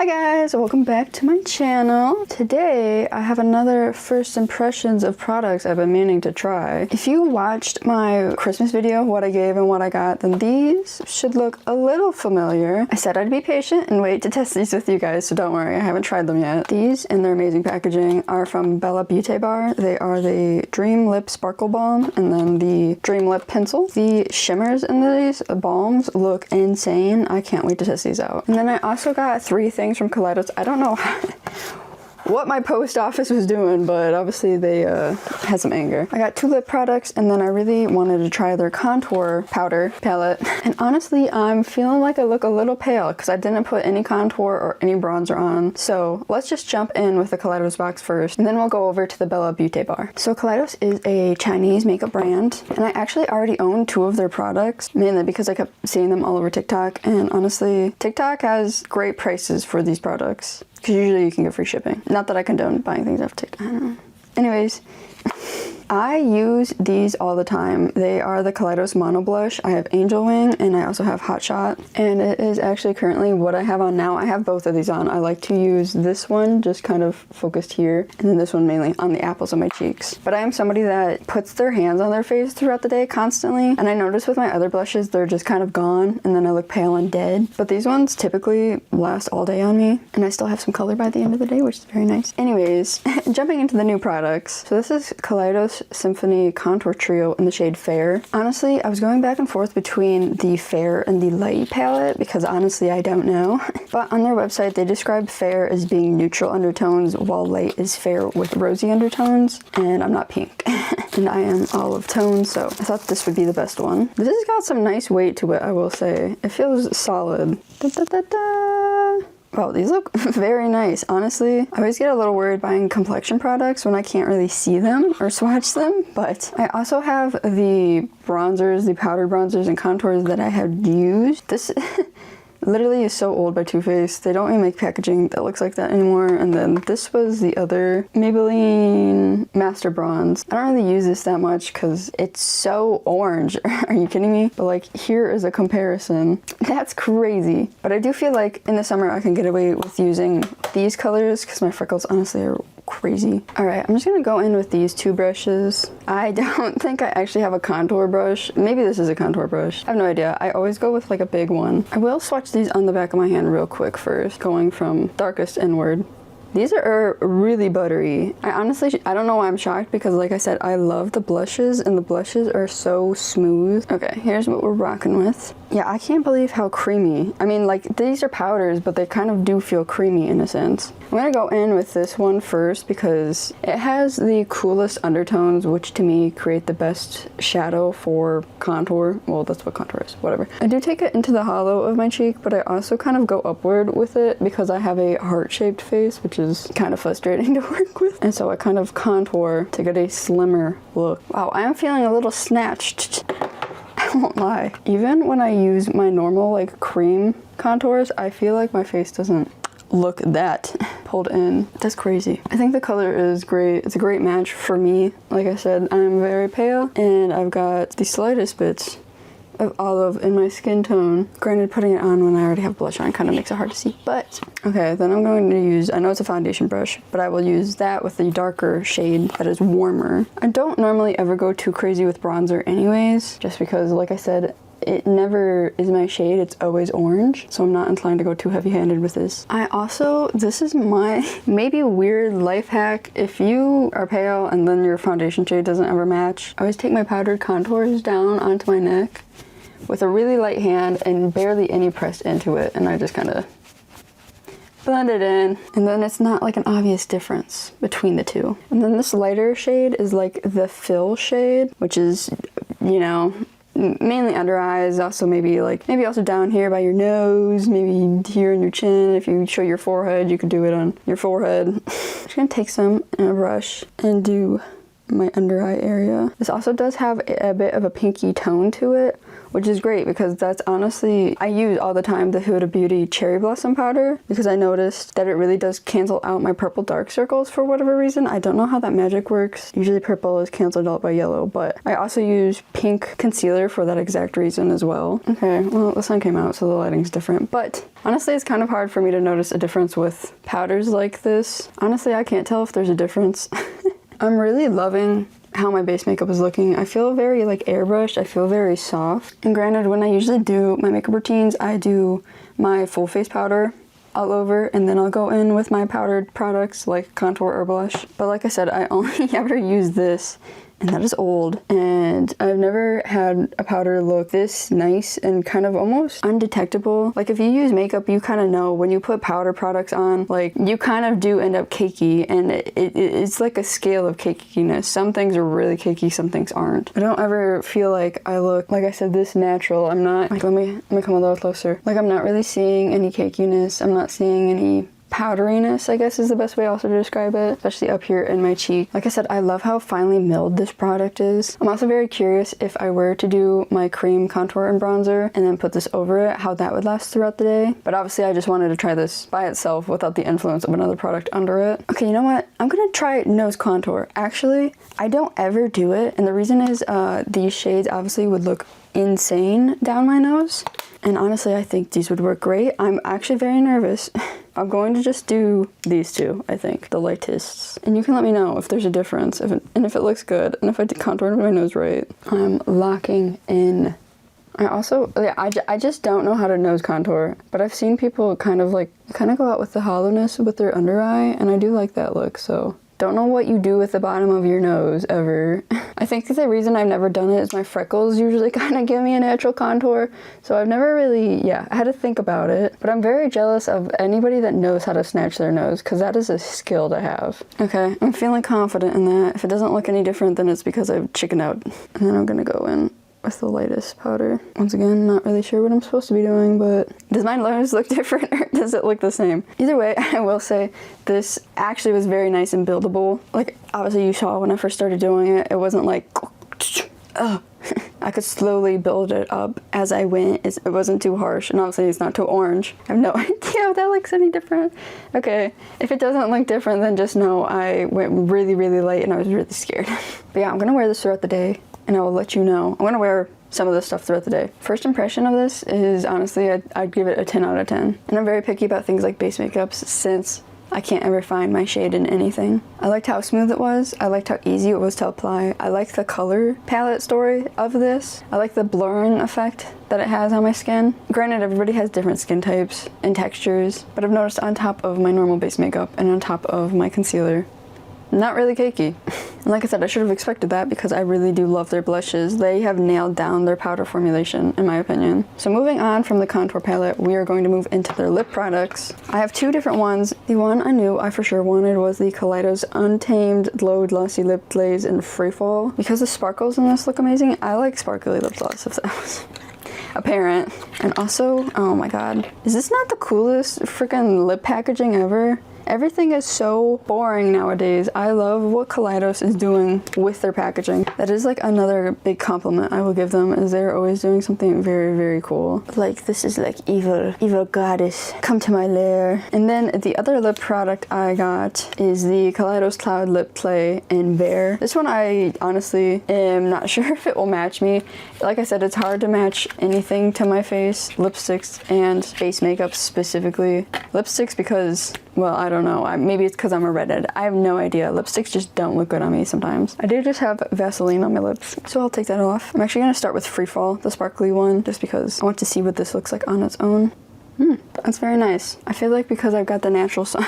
Hi guys, welcome back to my channel. Today I have another first impressions of products I've been meaning to try. If you watched my Christmas video, what I gave and what I got, then these should look a little familiar. I said I'd be patient and wait to test these with you guys, so don't worry, I haven't tried them yet. These and their amazing packaging are from Bellabeautebar. They are the Dream Lip Sparkle Balm and then the Dream Lip Pencil. The shimmers in these balms look insane. I can't wait to test these out. And then I also got 3 things from Kaleidos. I don't know what my post office was doing, but obviously they had some anger. I got 2 lip products, and then I really wanted to try their contour powder palette. And honestly, I'm feeling like I look a little pale because I didn't put any contour or any bronzer on. So let's just jump in with the Kaleidos box first, and then we'll go over to the Bellabeautebar. So Kaleidos is a Chinese makeup brand, and I actually already own 2 of their products, mainly because I kept seeing them all over TikTok. And honestly, TikTok has great prices for these products, because usually you can get free shipping. Not that I condone buying things off TikTok. I don't know. Anyways, I use these all the time. They are the Kaleidos Mono Blush. I have Angel Wing and I also have Hot Shot. And it is actually currently what I have on now. I have both of these on. I like to use this one just kind of focused here, and then this one mainly on the apples of my cheeks. But I am somebody that puts their hands on their face throughout the day constantly. And I notice with my other blushes, they're just kind of gone and then I look pale and dead. But these ones typically last all day on me. And I still have some color by the end of the day, which is very nice. Anyways, jumping into the new products. So this is Kaleidos Symphony Contour Trio in the shade Fair. Honestly, I was going back and forth between the Fair and the Light palette because honestly, I don't know. But on their website, they describe Fair as being neutral undertones while Light is fair with rosy undertones. And I'm not pink. And I am olive tone, so I thought this would be the best one. This has got some nice weight to it, I will say. It feels solid. Da, da, da, da. Wow, these look very nice. Honestly, I always get a little worried buying complexion products when I can't really see them or swatch them, but I also have the bronzers, the powdered bronzers and contours that I have used. This literally is so old by Too Faced. They don't even make packaging that looks like that anymore. And then this was the other Maybelline Master Bronze. I don't really use this that much because it's so orange. Are you kidding me? But like, here is a comparison. That's crazy. But I do feel like in the summer I can get away with using these colors because my freckles honestly are crazy. All right, I'm just gonna go in with these 2 brushes. I don't think I actually have a contour brush. Maybe this is a contour brush. I have no idea. I always go with like a big one. I will swatch these on the back of my hand real quick first, going from darkest inward. These are really buttery. I don't know why I'm shocked because like I said, I love the blushes and the blushes are so smooth. Okay, here's what we're rocking with. Yeah, I can't believe how creamy. I mean, like these are powders, but they kind of do feel creamy in a sense. I'm gonna go in with this one first because it has the coolest undertones, which to me create the best shadow for contour. Well, that's what contour is, whatever. I do take it into the hollow of my cheek, but I also kind of go upward with it because I have a heart-shaped face, which is kind of frustrating to work with. And so I kind of contour to get a slimmer look. Wow, I am feeling a little snatched. I won't lie. Even when I use my normal like cream contours, I feel like my face doesn't look that pulled in. That's crazy. I think the color is great. It's a great match for me. Like I said, I'm very pale and I've got the slightest bits of olive in my skin tone. Granted, putting it on when I already have blush on kind of makes it hard to see. But okay, then I'm going to use, I know it's a foundation brush, but I will use that with the darker shade that is warmer. I don't normally ever go too crazy with bronzer anyways, just because like I said, it never is my shade, it's always orange, so I'm not inclined to go too heavy-handed with this. This is my maybe weird life hack. If you are pale and then your foundation shade doesn't ever match, I always take my powdered contours down onto my neck with a really light hand and barely any pressed into it, and I just kind of blend it in, and then it's not like an obvious difference between the two. And then this lighter shade is like the fill shade, which is, you know, mainly under eyes, also maybe also down here by your nose, maybe here in your chin. If you show your forehead, you could do it on your forehead. I'm just gonna take some in a brush and do my under eye area. This also does have a bit of a pinky tone to it, which is great because that's honestly, I use all the time the Huda Beauty Cherry Blossom powder because I noticed that it really does cancel out my purple dark circles for whatever reason. I don't know how that magic works. Usually purple is canceled out by yellow, but I also use pink concealer for that exact reason as well. Okay, well, the sun came out, so the lighting's different, but honestly, it's kind of hard for me to notice a difference with powders like this. Honestly, I can't tell if there's a difference. I'm really loving how my base makeup is looking. I feel very like airbrushed. I feel very soft. And granted, when I usually do my makeup routines, I do my full face powder all over and then I'll go in with my powdered products like contour or blush. But like I said, I only ever use this, and that is old, and I've never had a powder look this nice and kind of almost undetectable. Like if you use makeup, you kind of know when you put powder products on, like you kind of do end up cakey, and it's like a scale of cakiness. Some things are really cakey, some things aren't. I don't ever feel like I look, like I said, this natural. I'm not, like let me come a little closer. Like I'm not really seeing any cakiness. I'm not seeing any powderiness, I guess is the best way also to describe it, especially up here in my cheek. Like I said, I love how finely milled this product is. I'm also very curious if I were to do my cream contour and bronzer and then put this over it, how that would last throughout the day. But obviously I just wanted to try this by itself without the influence of another product under it. Okay, you know what? I'm gonna try nose contour. Actually, I don't ever do it, and the reason is these shades obviously would look insane down my nose. And honestly, I think these would work great. I'm actually very nervous. I'm going to just do these two, I think, the lightest. And you can let me know if there's a difference, if it looks good, and if I contour my nose right. I'm locking in. I also, yeah, I just don't know how to nose contour, but I've seen people kind of go out with the hollowness with their under eye, and I do like that look, so. Don't know what you do with the bottom of your nose ever. I think the reason I've never done it is my freckles usually kind of give me a natural contour, so I've never really, I had to think about it. But I'm very jealous of anybody that knows how to snatch their nose, because that is a skill to have. Okay, I'm feeling confident in that. If it doesn't look any different, then it's because I've chickened out. And then I'm gonna go in with the lightest powder. Once again, not really sure what I'm supposed to be doing, but does my nose look different or does it look the same? Either way, I will say this actually was very nice and buildable. Like, obviously you saw when I first started doing it, it wasn't like, I could slowly build it up as I went. It wasn't too harsh, and obviously it's not too orange. I have no idea if that looks any different. Okay, if it doesn't look different, then just know I went really, really light and I was really scared. But yeah, I'm gonna wear this throughout the day, and I will let you know. I'm gonna wear some of this stuff throughout the day. First impression of this is honestly, I'd give it a 10 out of 10. And I'm very picky about things like base makeups since I can't ever find my shade in anything. I liked how smooth it was. I liked how easy it was to apply. I liked the color palette story of this. I like the blurring effect that it has on my skin. Granted, everybody has different skin types and textures, but I've noticed on top of my normal base makeup and on top of my concealer, not really cakey. And like I said, I should have expected that because I really do love their blushes. They have nailed down their powder formulation, in my opinion. So moving on from the contour palette, we are going to move into their lip products. I have two different ones. The one I knew I for sure wanted was the Kaleidos Untamed Glow Glossy Lip Glaze in Freefall. Because the sparkles in this look amazing, I like sparkly lip gloss, if that was apparent. And also, oh my god, is this not the coolest freaking lip packaging ever? Everything is so boring nowadays. I love what Kaleidos is doing with their packaging. That is like another big compliment I will give them, is they're always doing something very, very cool. Like, this is like evil goddess, come to my lair. And then the other lip product I got is the Kaleidos Cloud Lip Play in Bare. This one I honestly am not sure if it will match me. Like I said, it's hard to match anything to my face, lipsticks and face makeup specifically. Lipsticks because, well, I don't know. Maybe it's because I'm a redhead. I have no idea. Lipsticks just don't look good on me sometimes. I do just have Vaseline on my lips, so I'll take that off. I'm actually going to start with Freefall, the sparkly one, just because I want to see what this looks like on its own. That's very nice. I feel like because I've got the natural sun,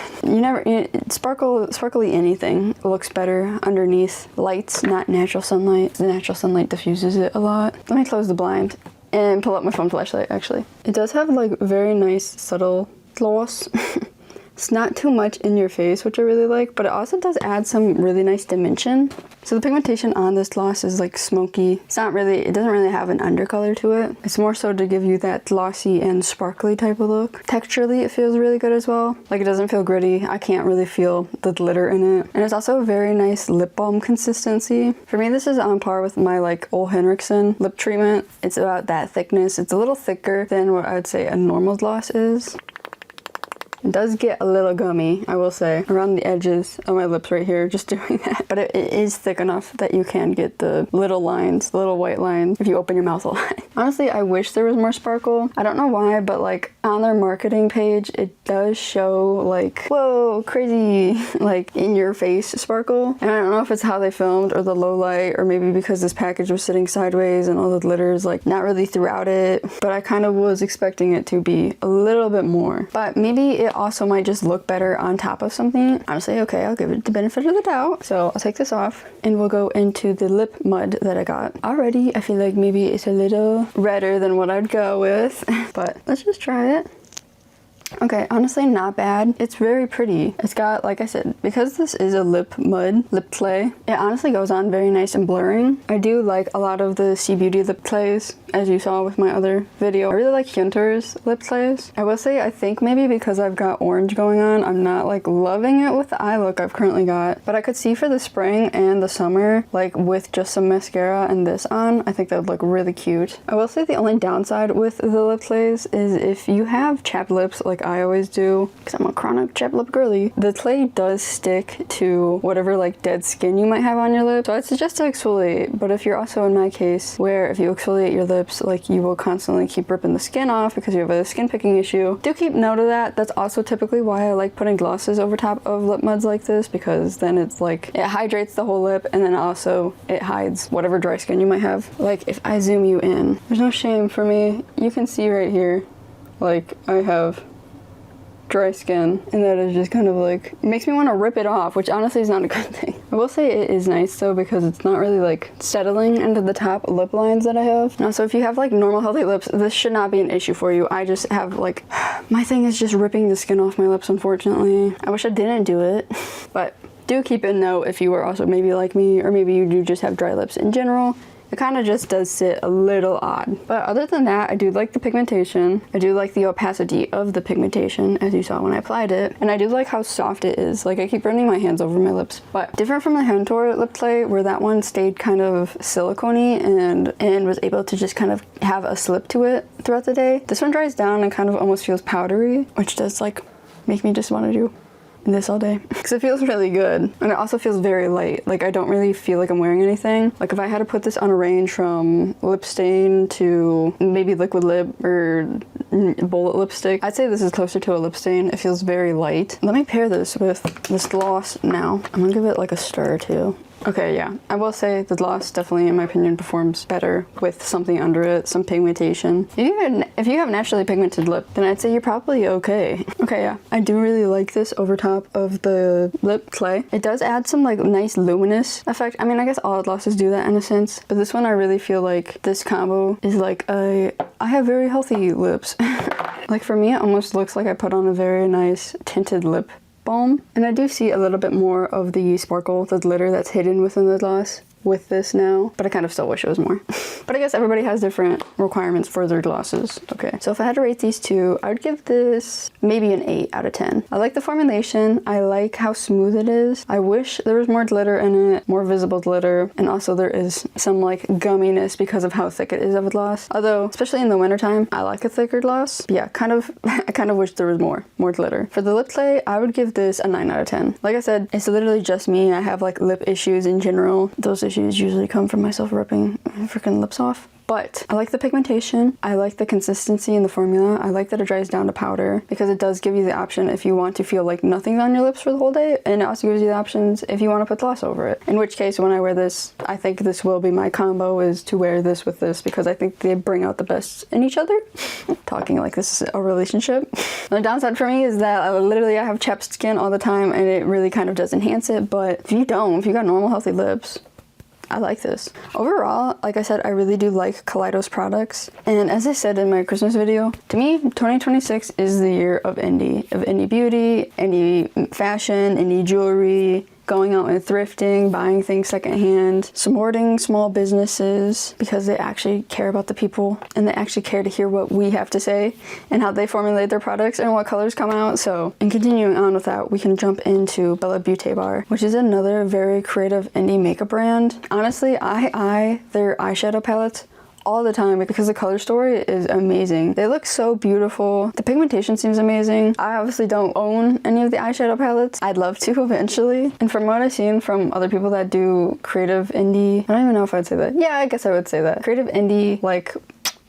sparkly anything looks better underneath lights, not natural sunlight. The natural sunlight diffuses it a lot. Let me close the blind and pull up my phone flashlight, actually. It does have like very nice subtle gloss. It's not too much in your face, which I really like, but it also does add some really nice dimension. So the pigmentation on this gloss is like smoky. It's not really, it doesn't really have an undercolor to it. It's more so to give you that glossy and sparkly type of look. Texturally, it feels really good as well. Like it doesn't feel gritty. I can't really feel the glitter in it. And it's also a very nice lip balm consistency. For me, this is on par with my like Ole Henriksen lip treatment. It's about that thickness. It's a little thicker than what I would say a normal gloss is. It does get a little gummy, I will say, around the edges of my lips right here, just doing that. But it is thick enough that you can get the little lines, the little white lines, if you open your mouth a lot. Honestly, I wish there was more sparkle. I don't know why, but like on their marketing page, it does show like, whoa, crazy, like in your face sparkle. And I don't know if it's how they filmed or the low light, or maybe because this package was sitting sideways and all the glitter is like not really throughout it. But I kind of was expecting it to be a little bit more. But maybe it also might just look better on top of something. Honestly, okay, I'll give it the benefit of the doubt. So I'll take this off and we'll go into the lip mud that I got. Already, I feel like maybe it's a little redder than what I'd go with, but let's just try it. Okay, honestly not bad. It's very pretty. It's got, like I said, because this is a lip mud, lip clay, it honestly goes on very nice and blurring. I do like a lot of the Sea Beauty lip clays, as you saw with my other video. I really like Hunter's lip clays. I will say, I think maybe because I've got orange going on, I'm not like loving it with the eye look I've currently got. But I could see for the spring and the summer, like with just some mascara and this on, I think that would look really cute. I will say the only downside with the lip clays is if you have chapped lips like I always do, because I'm a chronic chapped lip girly, the clay does stick to whatever like dead skin you might have on your lip. So I'd suggest to exfoliate, but if you're also in my case, where if you exfoliate your lips, like you will constantly keep ripping the skin off because you have a skin picking issue, do keep note of that. That's also typically why I like putting glosses over top of lip muds like this, because then it's like, it hydrates the whole lip and then also it hides whatever dry skin you might have. Like if I zoom you in, there's no shame for me. You can see right here, like I have dry skin, and that is just kind of like, it makes me want to rip it off, which honestly is not a good thing. I will say it is nice though, because it's not really like settling into the top lip lines that I have. Now, so if you have like normal healthy lips, this should not be an issue for you. I just have like, my thing is just ripping the skin off my lips, unfortunately. I wish I didn't do it, but do keep in note if you are also maybe like me, or maybe you do just have dry lips in general. It kind of just does sit a little odd. But other than that, I do like the pigmentation. I do like the opacity of the pigmentation, as you saw when I applied it. And I do like how soft it is. Like I keep running my hands over my lips. But different from the Hunter lip clay, where that one stayed kind of silicone-y and was able to just kind of have a slip to it throughout the day. This one dries down and kind of almost feels powdery, which does like make me just want to do this all day, because it feels really good. And it also feels very light. Like I don't really feel like I'm wearing anything. Like if I had to put this on a range from lip stain to maybe liquid lip or bullet lipstick, I'd say this is closer to a lip stain. It feels very light. Let me pair this with this gloss now. I'm gonna give it like a stir too. Okay, yeah, I will say the gloss definitely, in my opinion, performs better with something under it, some pigmentation. If you have naturally pigmented lip, then I'd say you're probably okay. Okay, yeah, I do really like this over top of the lip clay. It does add some like nice luminous effect. I mean, I guess all glosses do that in a sense, but this one I really feel like this combo is like I have very healthy lips. Like for me, it almost looks like I put on a very nice tinted lip balm. And I do see a little bit more of the sparkle, the glitter that's hidden within the gloss with this now, but I kind of still wish it was more. But I guess everybody has different requirements for their glosses. Okay, so if I had to rate these two, I would give this maybe an 8 out of 10. I like the formulation. I like how smooth it is. I wish there was more glitter in it, more visible glitter, and also there is some like gumminess because of how thick it is of a gloss. Although, especially in the wintertime, I like a thicker gloss. But yeah, I kind of wish there was more glitter. For the lip clay, I would give this a 9 out of 10. Like I said, it's literally just me. I have like lip issues in general. Those issues usually come from myself ripping my freaking lips off. But I like the pigmentation. I like the consistency in the formula. I like that it dries down to powder, because it does give you the option if you want to feel like nothing's on your lips for the whole day, and it also gives you the options if you want to put gloss over it. In which case, when I wear this, I think this will be my combo, is to wear this with this, because I think they bring out the best in each other. Talking like this is a relationship. The downside for me is that literally I have chapped skin all the time, and it really kind of does enhance it. But if you got normal healthy lips, I like this. Overall, like I said, I really do like Kaleidos products. And as I said in my Christmas video, to me, 2026 is the year of indie beauty, indie fashion, indie jewelry, going out and thrifting, buying things secondhand, supporting small businesses because they actually care about the people and they actually care to hear what we have to say and how they formulate their products and what colors come out. So, and continuing on with that, we can jump into Bellabeautebar, which is another very creative indie makeup brand. Honestly, I eye their eyeshadow palettes all the time because the color story is amazing. They look so beautiful. The pigmentation seems amazing. I obviously don't own any of the eyeshadow palettes. I'd love to eventually. And from what I've seen from other people that do creative indie, I don't even know if I'd say that. Yeah, I guess I would say that. Creative indie, like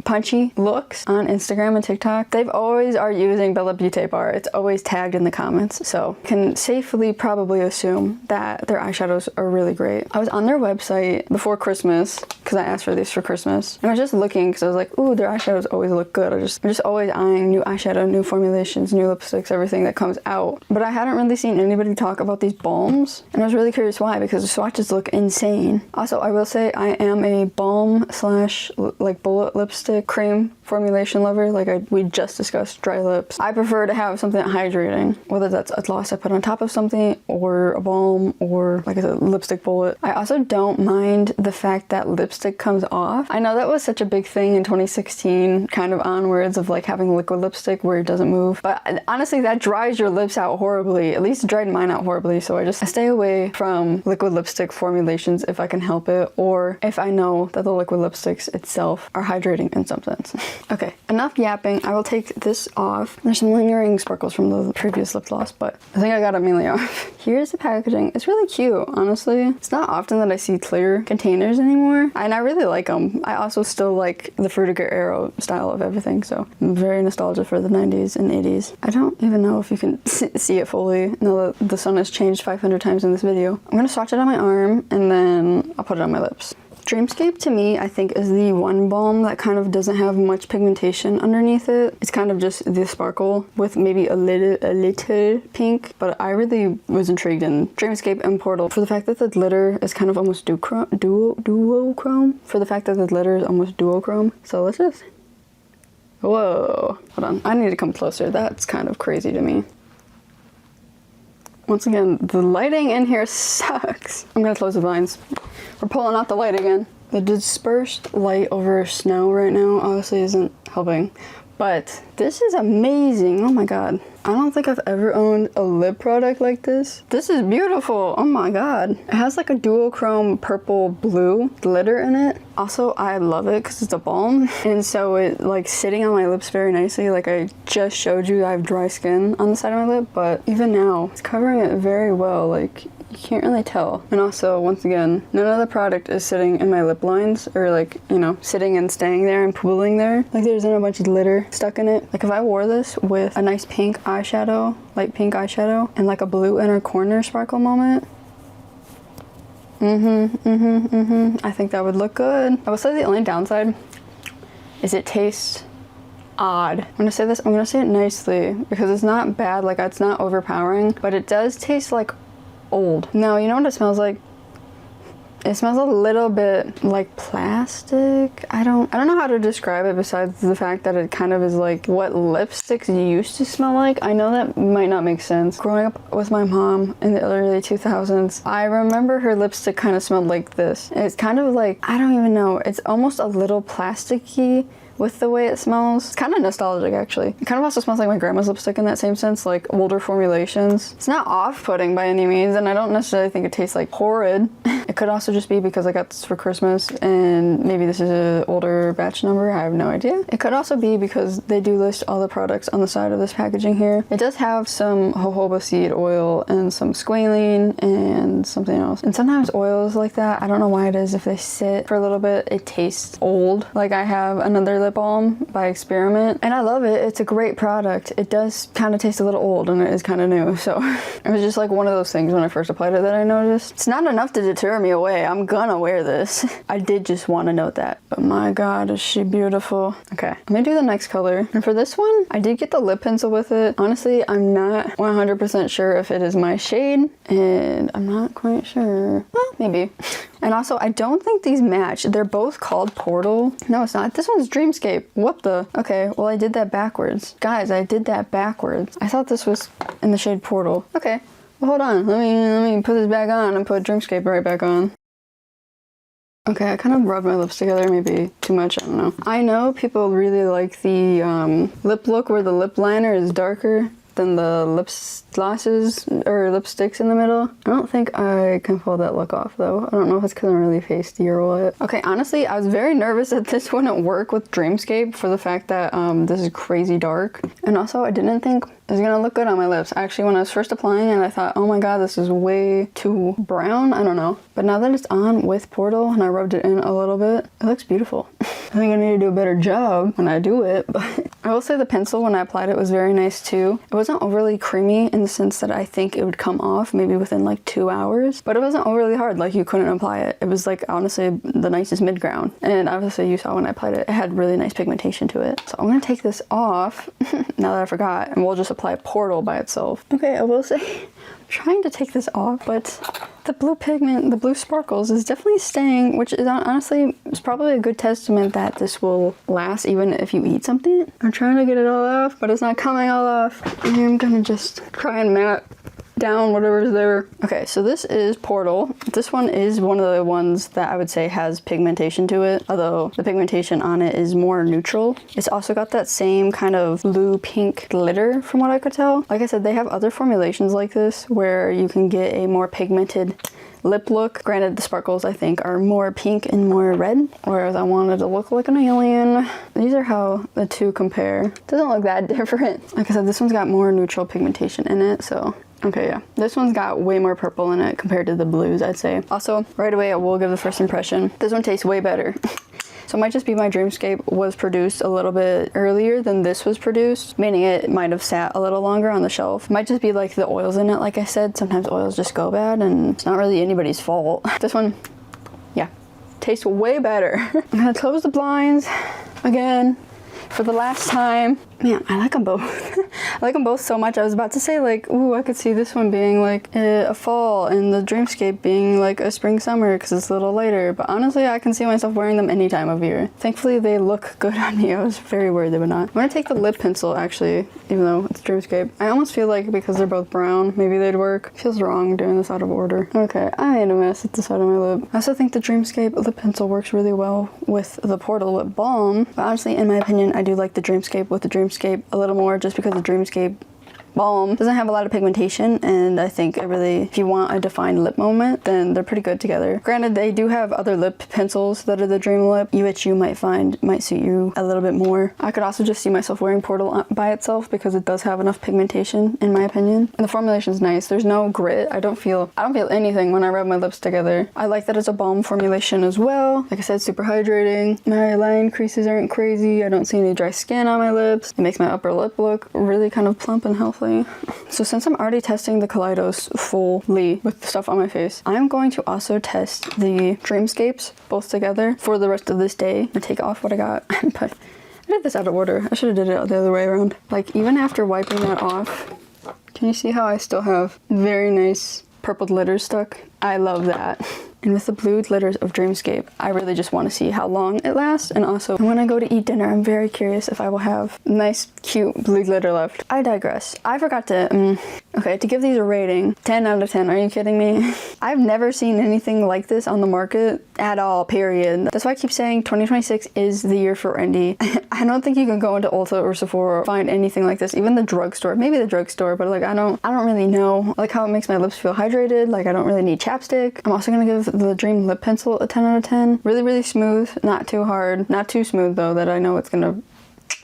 punchy looks on Instagram and TikTok, they've always are using Bellabeautebar. It's always tagged in the comments, so can safely probably assume that their eyeshadows are really great. I was on their website before Christmas because I asked for these for Christmas, and I was just looking because I was like, ooh, their eyeshadows always look good. I'm just always eyeing new eyeshadow, new formulations, new lipsticks, everything that comes out. But I hadn't really seen anybody talk about these balms, and I was really curious why, because the swatches look insane. Also, I will say I am a balm slash like bullet lipstick cream formulation lover. Like we just discussed dry lips. I prefer to have something hydrating, whether that's a gloss I put on top of something or a balm or like a lipstick bullet. I also don't mind the fact that lipstick comes off. I know that was such a big thing in 2016 kind of onwards of like having liquid lipstick where it doesn't move, but honestly that dries your lips out horribly. At least it dried mine out horribly, so I stay away from liquid lipstick formulations if I can help it, or if I know that the liquid lipsticks itself are hydrating in some sense. Okay, enough yapping. I will take this off. There's some lingering sparkles from the previous lip gloss, but I think I got it mainly off. Here's the packaging. It's really cute, honestly. It's not often that I see clear containers anymore, and I really like them. I also still like the Frutiger Arrow style of everything, so I'm very nostalgic for the 90s and 80s. I don't even know if you can see it fully now that the sun has changed 500 times in this video. I'm gonna swatch it on my arm, and then I'll put it on my lips. Dreamscape to me, I think, is the one balm that kind of doesn't have much pigmentation underneath it. It's kind of just the sparkle with maybe a little pink, but I really was intrigued in Dreamscape and Portal for the fact that the glitter is kind of almost duochrome. For the fact that the glitter is almost duochrome. So let's just... Whoa. Hold on. I need to come closer. That's kind of crazy to me. Once again, the lighting in here sucks. I'm gonna close the blinds. We're pulling out the light again. The dispersed light over snow right now obviously isn't helping, but this is amazing. Oh my god. I don't think I've ever owned a lip product like this. This is beautiful. Oh my god. It has like a duochrome purple blue glitter in it. Also, I love it because it's a balm, and so it like sitting on my lips very nicely. Like I just showed you, I have dry skin on the side of my lip, but even now it's covering it very well. Like you can't really tell. And also, once again, none of the product is sitting in my lip lines or like, you know, sitting and staying there and pooling there. Like there isn't a bunch of glitter stuck in it. Like if I wore this with a nice pink eyeshadow, light pink eyeshadow, and like a blue inner corner sparkle moment, I think that would look good. I will say the only downside is it tastes odd. I'm gonna say this, I'm gonna say it nicely because it's not bad, like it's not overpowering, but it does taste like old. Now, you know what it smells like? It smells a little bit like plastic. I don't know how to describe it besides the fact that it kind of is like what lipsticks used to smell like. I know that might not make sense. Growing up with my mom in the early 2000s, I remember her lipstick kind of smelled like this. It's kind of like, I don't even know, it's almost a little plasticky with the way it smells. It's kind of nostalgic actually. It kind of also smells like my grandma's lipstick in that same sense, like older formulations. It's not off-putting by any means, and I don't necessarily think it tastes like horrid. It could also just be because I got this for Christmas and maybe this is an older batch number, I have no idea. It could also be because they do list all the products on the side of this packaging here. It does have some jojoba seed oil and some squalene and something else. And sometimes oils like that, I don't know why it is, if they sit for a little bit, it tastes old. Like I have another lip balm by Experiment and I love it. It's a great product. It does kind of taste a little old and it is kind of new, so it was just like one of those things when I first applied it that I noticed. It's not enough to deter me away. I'm gonna wear this. I did just want to note that, but my god, is she beautiful. Okay, let me do the next color, and for this one I did get the lip pencil with it. Honestly, I'm not 100% sure if it is my shade, and I'm not quite sure. Well, maybe. And also, I don't think these match. They're both called Portal. No, it's not. This one's Dreamscape. What the? Okay, well, I did that backwards. Guys, I did that backwards. I thought this was in the shade Portal. Okay, Well, hold on, let me put this back on and put Dreamscape right back on. Okay, I kind of rubbed my lips together, maybe too much, I don't know. I know people really like the lip look where the lip liner is darker than the lip glosses or lipsticks in the middle. I don't think I can pull that look off though. I don't know if it's because I'm really pasty or what. Okay, honestly, I was very nervous that this wouldn't work with Dreamscape for the fact that this is crazy dark. And also I didn't think it was gonna look good on my lips. Actually, when I was first applying it, I thought, oh my god, this is way too brown. I don't know. But now that it's on with Portal and I rubbed it in a little bit, it looks beautiful. I think I need to do a better job when I do it, but I will say the pencil when I applied it was very nice too. It wasn't overly creamy in the sense that I think it would come off maybe within like 2 hours, but it wasn't overly hard, like you couldn't apply it. It was like honestly the nicest mid-ground. And obviously you saw when I applied it, it had really nice pigmentation to it. So I'm gonna take this off now that I forgot, and we'll just apply Portal by itself. Okay, I will say, I'm trying to take this off, but the blue pigment, the blue sparkles is definitely staying, which is honestly, it's probably a good testament that this will last even if you eat something. I'm trying to get it all off, but it's not coming all off. I'm gonna just try and mat down whatever's there. Okay, so this is Portal. This one is one of the ones that I would say has pigmentation to it, although the pigmentation on it is more neutral. It's also got that same kind of blue pink glitter from what I could tell. Like I said, they have other formulations like this where you can get a more pigmented lip look. Granted, the sparkles I think are more pink and more red, whereas I wanted to look like an alien. These are how the two compare. Doesn't look that different. Like I said, this one's got more neutral pigmentation in it, so okay, yeah. This one's got way more purple in it compared to the blues, I'd say. Also, right away, I will give the first impression. This one tastes way better. So it might just be my Dreamscape was produced a little bit earlier than this was produced, meaning it might have sat a little longer on the shelf. It might just be like the oils in it, like I said. Sometimes oils just go bad and it's not really anybody's fault. This one, yeah, tastes way better. I'm gonna close the blinds again for the last time. Man, I like them both. I like them both so much. I was about to say like, ooh, I could see this one being like a fall and the Dreamscape being like a spring summer because it's a little lighter. But honestly, I can see myself wearing them any time of year. Thankfully, they look good on me. I was very worried they would not. I'm gonna take the lip pencil actually, even though it's Dreamscape. I almost feel like because they're both brown, maybe they'd work. It feels wrong doing this out of order. Okay, I made a mess at the side of my lip. I also think the Dreamscape lip pencil works really well with the Portal lip balm. But honestly, in my opinion, I do like the Dreamscape with the Dreamscape a little more just because the Dreamscape balm doesn't have a lot of pigmentation, and I think it really, if you want a defined lip moment, then they're pretty good together. Granted, they do have other lip pencils that are the Dream Lip, which you might find might suit you a little bit more. I could also just see myself wearing Portal by itself because it does have enough pigmentation in my opinion. And the formulation is nice. There's no grit. I don't feel anything when I rub my lips together. I like that it's a balm formulation as well. Like I said, super hydrating. My line creases aren't crazy. I don't see any dry skin on my lips. It makes my upper lip look really kind of plump and healthy. So since I'm already testing the Kaleidos fully with the stuff on my face, I'm going to also test the Dreamscapes both together for the rest of this day and take off what I got. But I did this out of order. I should have did it the other way around. Like even after wiping that off, can you see how I still have very nice purple glitter stuck? I love that. And with the blue glitters of Dreamscape, I really just want to see how long it lasts. And also, when I go to eat dinner, I'm very curious if I will have nice, cute blue glitter left. I digress. I forgot to, okay, to give these a rating, 10 out of 10. Are you kidding me? I've never seen anything like this on the market at all, period. That's why I keep saying 2026 is the year for indie. I don't think you can go into Ulta or Sephora or find anything like this. Even the drugstore, maybe the drugstore, but like I don't really know like how it makes my lips feel hydrated. Like I don't really need chapstick. I'm also gonna give the Dream lip pencil a 10 out of 10. Really, really smooth, not too hard, not too smooth though that I know it's gonna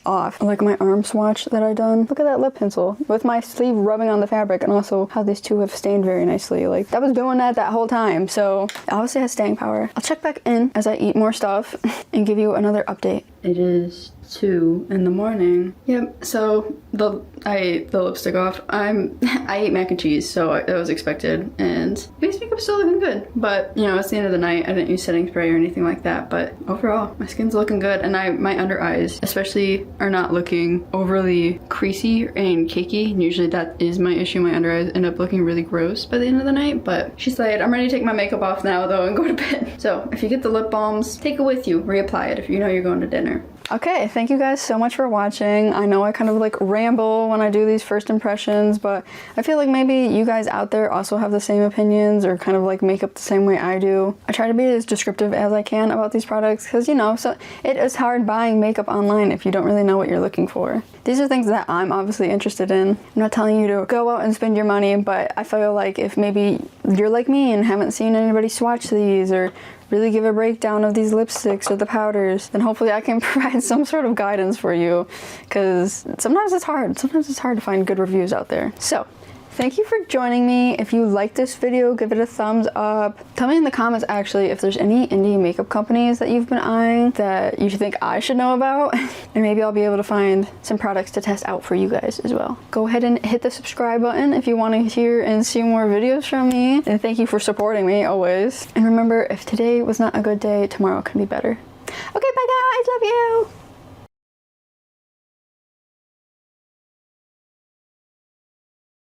off. Like my arm swatch that I done. Look at that lip pencil with my sleeve rubbing on the fabric, and also how these two have stained very nicely. Like that was doing that whole time, so it obviously has staying power. I'll check back in as I eat more stuff and give you another update. It is 2 in the morning. Yep, so I ate the lipstick off. I ate mac and cheese, so that was expected, and face makeup's still looking good. But you know, it's the end of the night. I didn't use setting spray or anything like that, but overall my skin's looking good, and my under eyes especially are not looking overly creasy and cakey. Usually that is my issue. My under eyes end up looking really gross by the end of the night, but she's like, I'm ready to take my makeup off now though and go to bed. So if you get the lip balms, take it with you, reapply it if you know you're going to dinner. Okay, thank you guys so much for watching. I know I kind of like ramble when I do these first impressions, but I feel like maybe you guys out there also have the same opinions or kind of like makeup the same way I do. I try to be as descriptive as I can about these products because, you know, so it is hard buying makeup online if you don't really know what you're looking for. These are things that I'm obviously interested in. I'm not telling you to go out and spend your money, but I feel like if maybe you're like me and haven't seen anybody swatch these or really give a breakdown of these lipsticks or the powders, then hopefully I can provide some sort of guidance for you, because sometimes it's hard. Sometimes it's hard to find good reviews out there. So thank you for joining me. If you like this video, give it a thumbs up. Tell me in the comments actually if there's any indie makeup companies that you've been eyeing that you think I should know about, and maybe I'll be able to find some products to test out for you guys as well. Go ahead and hit the subscribe button if you want to hear and see more videos from me, and thank you for supporting me always. And remember, if today was not a good day, tomorrow can be better. Okay, bye guys, love you.